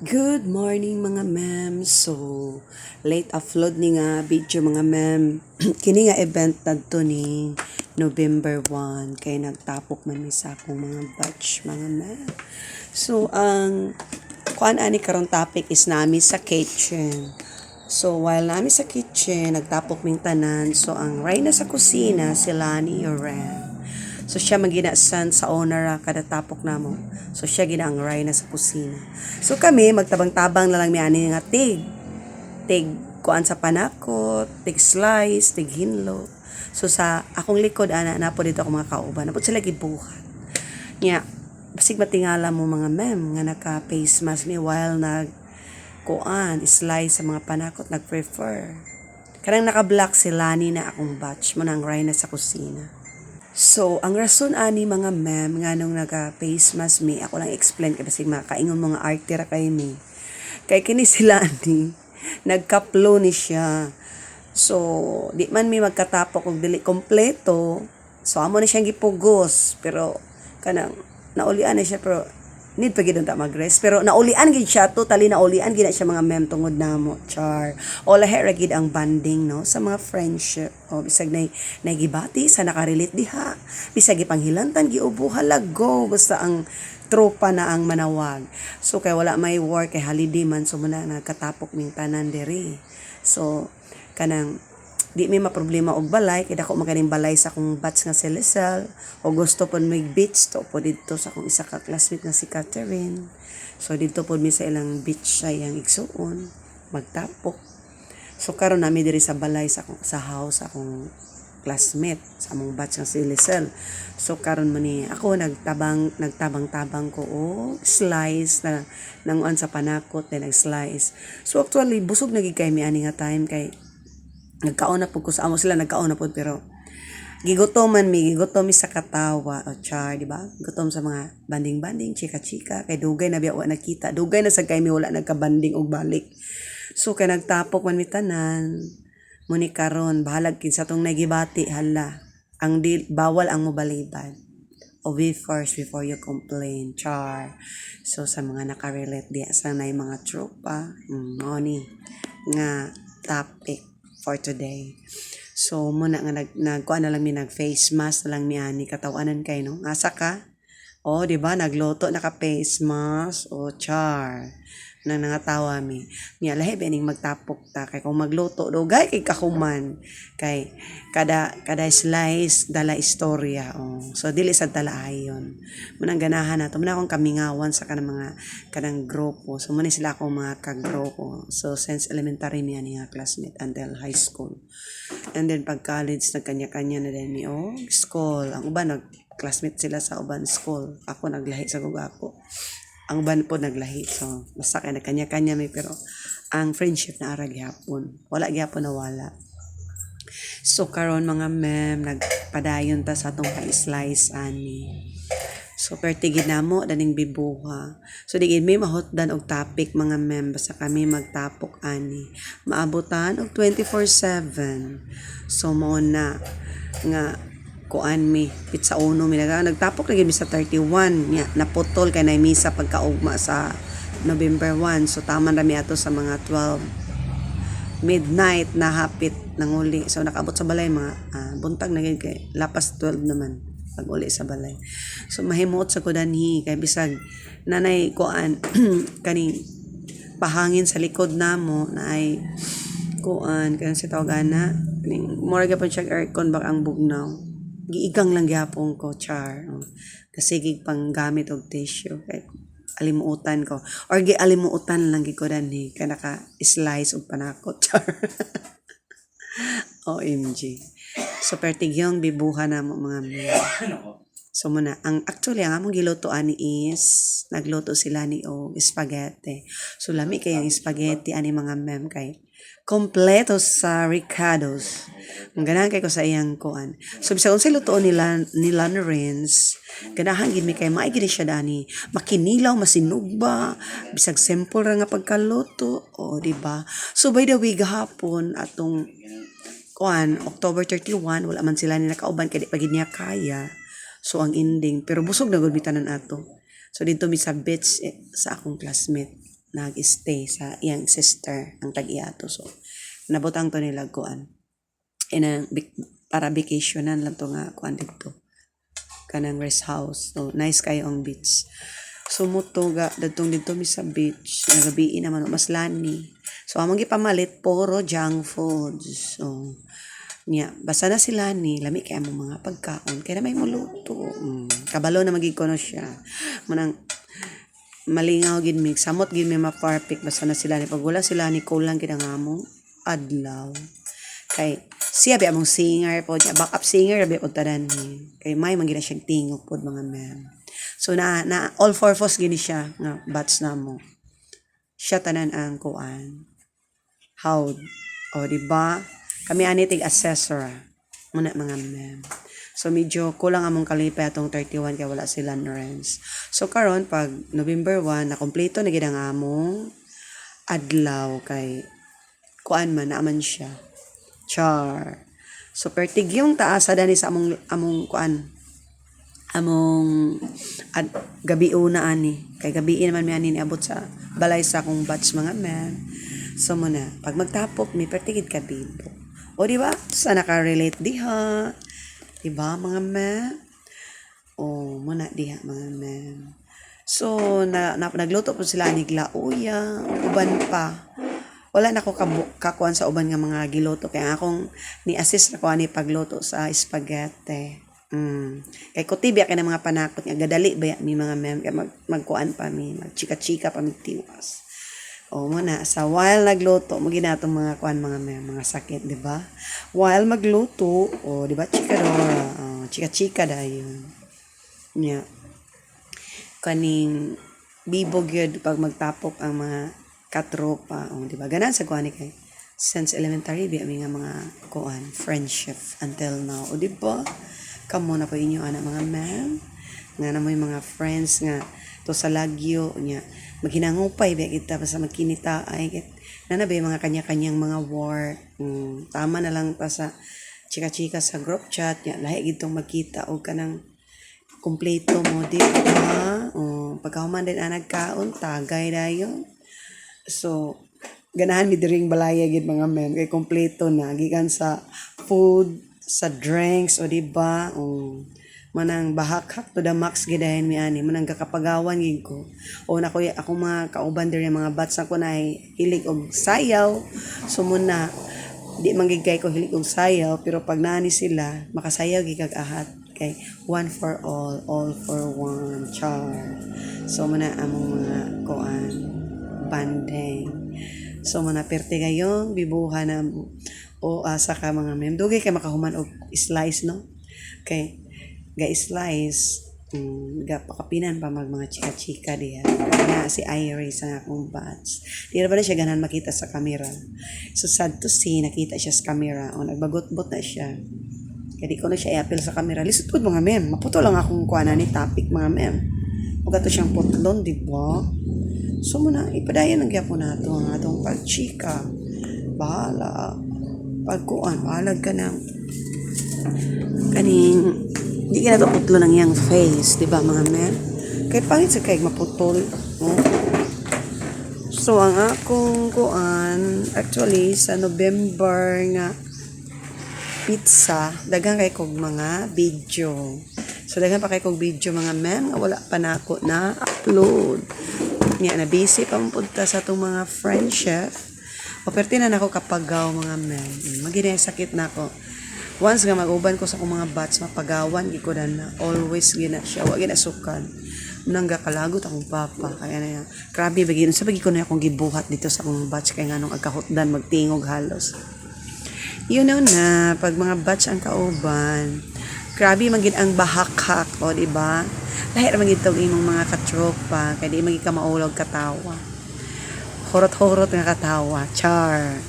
Good morning mga ma'am. So, late upload ni nga video mga ma'am. Kini nga event nadto ni November 1 kay nagtapok man mi sa akong mga batch mga ma'am. So, ang kuan ani karon topic is nami sa kitchen. So, while nami sa kitchen, nagtapok ming tanan. So, ang Reyna sa kusina, si Lani Yoran. So siya maginasan sa owner kada tapok namo. So siya gina ang Reyna sa kusina. So kami magtabang-tabang na lang mi ani nga tig kuan sa panakot, tig slice, tig hinlo. So sa akong likod ana na po dito ako mga kauban. Napod sila gibuhat. Nya basig matingala mo mga ma'am nga naka face mask mi while nag kuan slice sa mga panakot nag-prefer. Kanang naka-black si Lani na akong batch mo nang Reyna sa kusina. So, ang rason ani mga ma'am nga nung naga-face mask mi, ako lang explain kay basig makaingon mga arte ra kay mi. Kay kini sila ni nagkaplo ni siya. So, di man mi magkatapok og dili kompleto. So, amo na siyang gipugos pero kanang naulian na siya pero need pa gid ta mag-rest pero naulian gid siya, totally naulian gid na siya mga mem tungod namo char o lahi ra gid ang banding no sa mga friendship o bisag nay gibati sa nakarelate diha bisag ipanghilantan giubuha go basta ang tropa na ang manawag. So kay wala may work kay holiday man so muna nagkatapok ming tanan diri. So kanang di may maproblema og balay kay dako maganing balay sa akong batch nga si Lisel o gusto pod mig beach to po dito sa akong isa ka classmate nga si Catherine. So dito pod mi sa ilang beach sa iyang igsuon magtapok. So karon nami diri sa balay sa akong sa house akong classmate sa among batch nga si Lisel. So karon man ni ako nagtabang-tabang ko og slice na nanguan sa panakot na nag-slice. So actually busog na gid kay mi ani nga time kay nagkaon na po ko sa amo sila nagkaon na po pero gigutom mi sa katawa o char di ba gutom sa mga banding chika kay dugay na biya wa nakita dugay na sa kay mi wala nagkabanding og balik so kay nagtapok man mi tanan muni karon bahalag kin sa tong nagibati hala ang bawal ang mobalibad o be first before you complain char so sa mga nakarelate diya sa nay mga tropa money nga topic for today. So muna nga nagkuan na lang mi nag face mask na lang mi ani katawanan kay no. Asa ka? Oh, di ba nagluto naka face mask o char. Nang nangatawa mi. Nya lahi bening magtapok ta kay kung magluto dugay kay kahuman kay kada slice dala istorya so dili sa dala ayon munang ganahan nato muna akong kamingawan sa kanang grupo so muna sila akong mga kagrupo so since elementary mi ani nga classmate until high school and then pag college nagkanya-kanya na din mi school ang uban nag classmate sila sa uban school ako naglahi sa gugako ang uban po naglahi so basta kay nagkanya-kanya mi pero ang friendship na ara gyapon wala gyapon nawala. So karon mga ma'am nagpadayon ta sa atong pa-slice ani. So pertigid namo daning bibuha. So digid may mahotdan og topic mga ma'am basta kami magtapok ani. Maabutan og 24/7. So mo na nga kuan mi pizza uno mi nagtapok lagi mi sa 31 nya naputol kay nay misa pagkaugma sa November 1 so taman ra mi ato sa mga 12 midnight na hapit nang uli so nakaabot sa balay mga buntag na kay lapas 12 naman pag uli sa balay so mahimot sa kudanhi kay bisag nanay kuan kani pahangin sa likod namo na ay kuan kanang si tawagana mura gyapon siya aircon bak ang bugnaw giigang lang gyapon ko char kasi gig pang gamit og tissue kay alimuutan ko or alimuutan lang gid ko danhi kay naka slice og panakot char OMG so pertigyong bibuha na mo mga so muna ang actually ang among giluto ani is nagluto sila ni spaghetti so lami kay ang spaghetti ani mga mem kay kompleto sa ricados ang ganahan kay ko sa iyang kuan so bisag unsay lutoon nila Lorenz ganahan gid mi kay maay gid siya dani makinilaw masinugba bisag simple ra nga pagkaluto di ba so by the way gahapon atong kuan October 31 wala man sila ni nakauban kay di pa gid niya kaya so ang ending pero busog na gud mi tanan ato so dito mi sa beach sa akong classmate nag-stay sa iyang sister ang tag-iato. So nabutang to nila kuan para vacationan lang to nga kuan dito kanang rest house. So nice kayo ang beach. Sumuto ga dadtong dito mi sa beach nagabi naman mas lani. So among gipamalit puro junk foods. So basta na sila ni lami kay among mga pagkaon kaya na may muluto. Kabalo na magig kono siya. Manang malingaw gid mi samot gid mi ma-perfect basta na sila ni pag wala sila ni kulang gid ang among adlaw. Kay siya bi among singer po niya backup singer bi pod tanan ni. Kay may man gid na siyang tingog pod mga ma'am. So na all purpose gini siya nga bats na mo. Siya tanan ang kuan. How o di ba? Kami ani tig assessor muna mga ma'am. So medyo kulang among kalipay atong 31 kay wala sila rents. So karon pag November 1 na kompleto na gid ang among adlaw kay kuan man naaman siya. Char. So pertig yung taas dani sa among kuan among gabi una ani kay gabi naman mi ani niabot sa balay sa akong batch mga ma'am. So muna pag magtapok mi pertigid ka bibo. O di ba? Sa naka-relate diha. Di ba mga ma'am? O muna diha mga ma'am. So nagluto po sila ni glauya, uban pa. Wala na ko kakuan sa uban nga mga giluto kaya akong ni-assist ako ani pagluto sa spaghetti. Kay ko tibya kay mga panakot nga gadali ba mi mga ma'am kay magkuan pa mi, magchika-chika pa mi tiwas. O muna sa while nagluto mo ginatong mga kuan mga ma'am, mga sakit, di ba? While magluto, o di ba chikadora, chika-chika dayon. Nya. Kaning bibog yun pag magtapok ang mga katropa, o di ba? Ganan sa kuan kay since elementary bi nga mga kuan friendship until now, o di ba? Kamo na po inyo ana mga ma'am. Nga na mo yung mga friends nga to sa lagyo nya maghinangupay ba kita basta magkinita ay na ba yung mga kanya-kanyang mga work. Tama na lang pa sa chika-chika sa group chat nya lahi gid tong magkita og kanang kumpleto mo di ba? Pagkahuman din nagkaon tagay dayon. So ganahan mi diring balaya gid mga men kay kumpleto na gikan sa food, sa drinks o di ba? Manang bahak to the max gidahin mi ani manang kakapagawan gid ko o na ko ako mga kauban diri mga bats ko na hilig og sayaw. So muna di man gid kay ko hilig og sayaw pero pag naani sila makasayaw gid kag ahat kay one for all for one char. So muna among mga kuan banding. So muna perte gayong bibuha na o asa ka mga mem dugay kay makahuman og slice no kay ga-slice pakapinan pa mga chika-chika diha na si Iris ang akong batch di na ba na siya ganahan makita sa camera. So sad to see nakita siya sa camera o nagbagot-bot na siya kaya di ko na siya i-appeal sa camera lisod po mga mem maputo lang akong kuana ni topic mga mem o gato siyang putlon di ba. So muna ipadayon ang gyapon nato ang atong pagchika bahala pagkuan bahalag ka ng kaning hindi ka na ito putlo ng iyang face, di ba mga men? Kaya pangit sa kaig maputol. So, ang akong kuan, actually, sa November nga pizza, dagang kay kog mga video. So, dagang pa kay kog video mga men, wala pa na ako na upload. Nga, na-busy pa punta sa itong mga friendship. O, perti na ako kapagaw mga men. Maginay sakit na ako. Once nga mag-uban ko sa akong mga bats, mapagawan, gikudan na. Always gina siya. Huwag ginasukan. Nang gakalagot akong papa. Kaya na yan. Grabe, bagay. Sa bagi ko na akong gibuhat dito sa akong bats. Kaya nga nung agkahutdan, magtingog halos. You know na, pag mga bats ang kauban, grabe maging ang bahak-hak. O, diba? Lahir maging itong imong mga katropa. Kaya di maging ka maulog katawa. Horot-horot nga katawa. Char.